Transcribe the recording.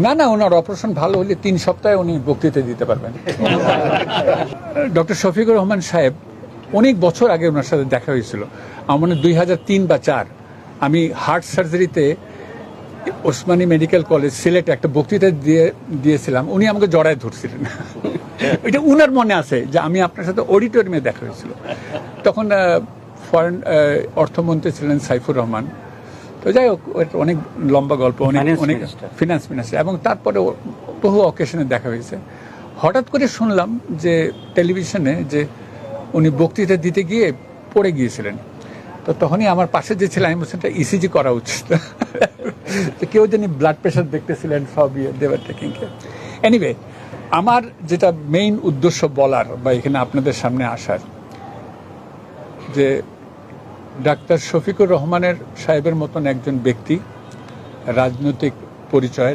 না না, ওনার অপারেশন ভালো হলে 3 সপ্তাহে উনি বক্তৃতা দিতে পারবেন। ডক্টর শফিকুর রহমান সাহেব অনেক বছর আগে ওনার সাথে দেখা হয়েছিল, আমার মনে হয় 2003 বা 2004। আমি হার্ট সার্জারিতে ওসমানী মেডিকেল কলেজ সিলেটে একটা বক্তৃতা দিয়েছিলাম, উনি আমাকে জড়ায় ধরছিলেন। এটা উনার মনে আছে যে আমি আপনার সাথে অডিটোরিয়ামে দেখা হয়েছিল। তখন ফরেন অর্থমন্ত্রী ছিলেন সাইফুর রহমান। তো যাই হোক, অনেক লম্বা গল্প, অনেক ফিনান্স মিনিস্টার, এবং তারপরে বহু অকেশনে দেখা হয়েছে। হঠাৎ করে শুনলাম যে টেলিভিশনে যে উনি বক্তৃতা দিতে গিয়ে পড়ে গিয়েছিলেন। তো তখনই আমার পাশে যে ছিলেন, আমি বলছেন ইসিজি করা উচিত। তো কেউ জানি ব্লাড প্রেশার দেখতেছিলেন, সব দেওয়ার টেকিং কেয়ার। এনিওয়ে, আমার যেটা মেইন উদ্দেশ্য বলার বা এখানে আপনাদের সামনে আসার, যে ডাক্তার শফিকুর রহমানের সাহেবের মতন একজন ব্যক্তি, রাজনৈতিক পরিচয়,